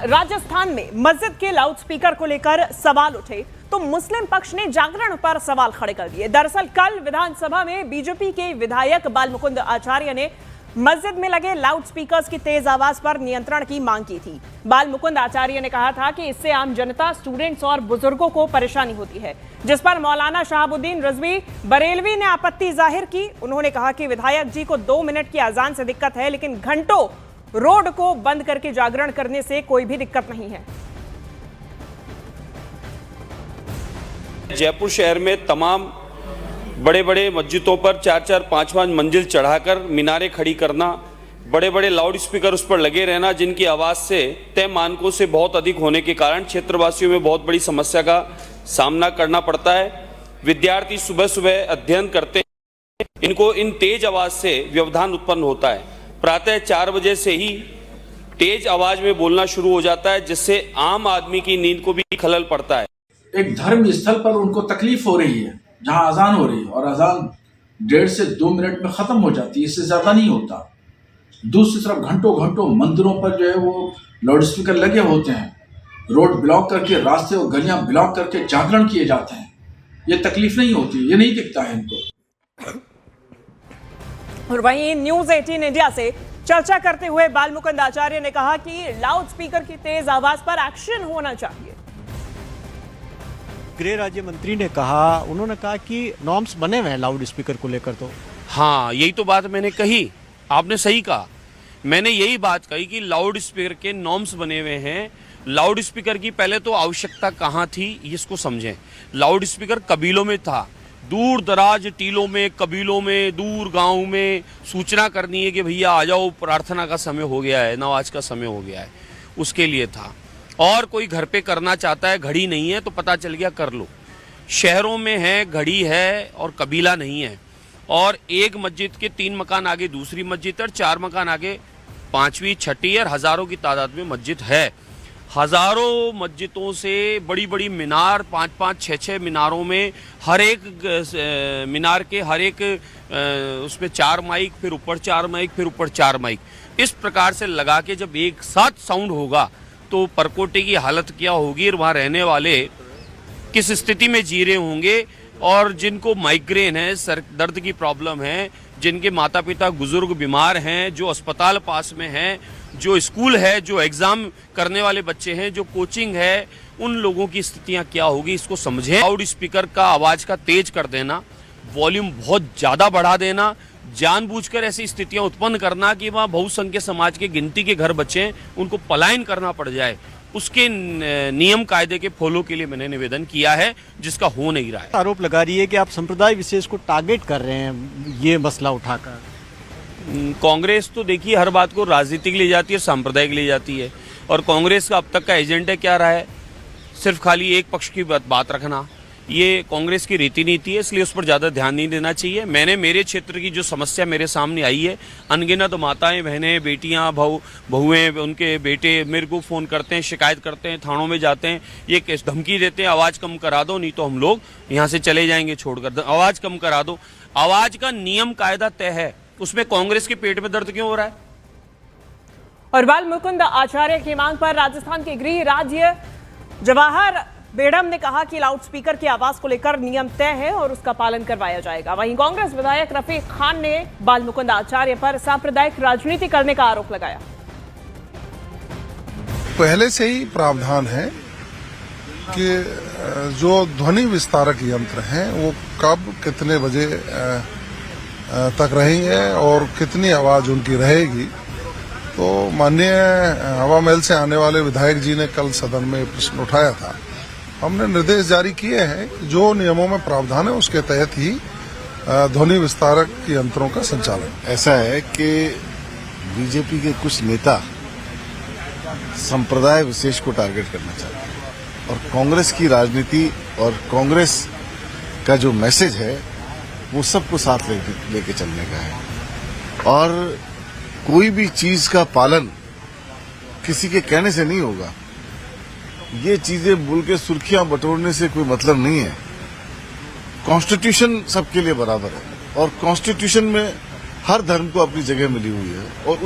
राजस्थान में मस्जिद के लाउडस्पीकर को लेकर सवाल उठे तो मुस्लिम पक्ष ने जागरण पर सवाल खड़े कर दिए। दरअसल कल विधानसभा में बीजेपी के विधायक बालमुकुंद आचार्य ने मस्जिद में लगे लाउडस्पीकर्स की तेज आवाज पर नियंत्रण की मांग की थी। बालमुकुंद आचार्य ने कहा था कि इससे आम जनता, स्टूडेंट्स और बुजुर्गों को परेशानी होती है, जिस पर मौलाना शहाबुद्दीन रिजवी बरेलवी ने आपत्ति जाहिर की। उन्होंने कहा कि विधायक जी को 2 मिनट की अजान से दिक्कत है, लेकिन घंटों रोड को बंद करके जागरण करने से कोई भी दिक्कत नहीं है। जयपुर शहर में तमाम बड़े बड़े मस्जिदों पर 4-4, 5-5 मंजिल चढ़ाकर मीनारें खड़ी करना, बड़े बड़े लाउड स्पीकर उस पर लगे रहना, जिनकी आवाज़ से तय मानकों से बहुत अधिक होने के कारण क्षेत्रवासियों में बहुत बड़ी समस्या का सामना करना पड़ता है। विद्यार्थी सुबह सुबह अध्ययन करते हैं, इनको इन तेज आवाज़ से व्यवधान उत्पन्न होता है। प्रातः 4 बजे से ही तेज आवाज में बोलना शुरू हो जाता है, जिससे आम आदमी की नींद को भी खलल पड़ता है। एक धर्म स्थल पर उनको तकलीफ हो रही है, जहां अजान हो रही है और अजान 1.5 से 2 मिनट में खत्म हो जाती है, इससे ज्यादा नहीं होता। दूसरी तरफ घंटों घंटों मंदिरों पर जो है वो लाउड स्पीकर लगे होते हैं, रोड ब्लॉक करके, रास्ते और गलियां ब्लॉक करके जागरण किए जाते हैं। ये तकलीफ नहीं होती, ये नहीं दिखता है इनको। और वहीं न्यूज 18 इंडिया से चर्चा करते हुए बालमुकुंद आचार्य ने कहा कि लाउड स्पीकर की तेज आवाज पर एक्शन होना चाहिए। गृह राज्य मंत्री ने कहा, उन्होंने कहा कि नॉर्म्स बने हुए हैं लाउड स्पीकर को लेकर। तो हाँ, यही तो बात मैंने कही, आपने सही कहा। मैंने यही बात कही कि लाउड स्पीकर के नॉर्म्स बने हुए हैं। लाउड स्पीकर की पहले तो आवश्यकता कहाँ थी, इसको समझें। लाउड स्पीकर कबीलों में था, दूर दराज टीलों में, कबीलों में, दूर गांव में सूचना करनी है कि भैया आ जाओ, प्रार्थना का समय हो गया है, नमाज का समय हो गया है, उसके लिए था। और कोई घर पे करना चाहता है, घड़ी नहीं है तो पता चल गया कर लो। शहरों में है, घड़ी है और कबीला नहीं है। और एक मस्जिद के 3 मकान आगे दूसरी मस्जिद और 4 मकान आगे 5वीं, 6ठी और हजारों की तादाद में मस्जिद है। हजारों मस्जिदों से बड़ी बड़ी मीनार, 5-5, 6-6 मीनारों में हर एक मीनार के हर एक उसमें 4 माइक, फिर ऊपर 4 माइक, फिर ऊपर 4 माइक, इस प्रकार से लगा के जब एक साथ साउंड होगा तो परकोटे की हालत क्या होगी और वहाँ रहने वाले किस स्थिति में जी रहे होंगे। और जिनको माइग्रेन है, सर दर्द की प्रॉब्लम है, जिनके माता पिता बुजुर्ग बीमार हैं, जो अस्पताल पास में हैं, जो स्कूल है, जो एग्जाम करने वाले बच्चे हैं, जो कोचिंग है, उन लोगों की स्थितियां क्या होगी, इसको समझें। लाउड स्पीकर का आवाज का तेज कर देना, वॉल्यूम बहुत ज्यादा बढ़ा देना, जानबूझकर ऐसी स्थितियां उत्पन्न करना कि वहाँ बहुसंख्यक समाज के गिनती के घर बच्चे उनको पलायन करना पड़ जाए, उसके नियम कायदे के फॉलो के लिए मैंने निवेदन किया है, जिसका हो नहीं रहा है। आरोप लगा रही है कि आप संप्रदाय विशेष को टारगेट कर रहे हैं ये मसला उठाकर। कांग्रेस तो देखिए हर बात को राजनीतिक ले जाती है, सांप्रदायिक ले जाती है। और कांग्रेस का अब तक का एजेंडा क्या रहा है? सिर्फ खाली एक पक्ष की बात रखना। ये कांग्रेस की रीति नीति है, इसलिए उस पर ज़्यादा ध्यान नहीं देना चाहिए। मैंने मेरे क्षेत्र की जो समस्या मेरे सामने आई है, अनगिनत माताएं, बहनें, बेटियां, बहुएं, उनके बेटे मेरे को फ़ोन करते हैं, शिकायत करते हैं, थानों में जाते हैं, ये केस धमकी देते हैं, आवाज़ कम करा दो नहीं तो हम लोग यहाँ से चले जाएंगे छोड़कर, आवाज़ कम करा दो। आवाज़ का नियम कायदा तय है, उसमें कांग्रेस के पेट में दर्द क्यों हो रहा है? और बालमुकुंद आचार्य की मांग पर राजस्थान के गृह राज्य जवाहर बेड़म ने कहा कि लाउडस्पीकर की आवाज को लेकर नियम तय है और उसका पालन करवाया जाएगा। वहीं कांग्रेस विधायक रफीक खान ने बालमुकुंद आचार्य पर सांप्रदायिक राजनीति करने का आरोप लगाया। पहले से ही प्रावधान है कि जो ध्वनि विस्तारक यंत्र हैं वो कब, कितने बजे तक रहेंगे और कितनी आवाज उनकी रहेगी। तो माननीय हवा महल से आने वाले विधायक जी ने कल सदन में प्रश्न उठाया था। हमने निर्देश जारी किए हैं कि जो नियमों में प्रावधान है उसके तहत ही ध्वनि विस्तारक यंत्रों का संचालन। ऐसा है कि बीजेपी के कुछ नेता संप्रदाय विशेष को टारगेट करना चाहते हैं और कांग्रेस की राजनीति और कांग्रेस का जो मैसेज है वो सबको साथ लेके चलने का है। और कोई भी चीज का पालन किसी के कहने से नहीं होगा। ये चीजें बोल के सुर्खियां बटोरने से कोई मतलब नहीं है। कॉन्स्टिट्यूशन सबके लिए बराबर है और कॉन्स्टिट्यूशन में हर धर्म को अपनी जगह मिली हुई है और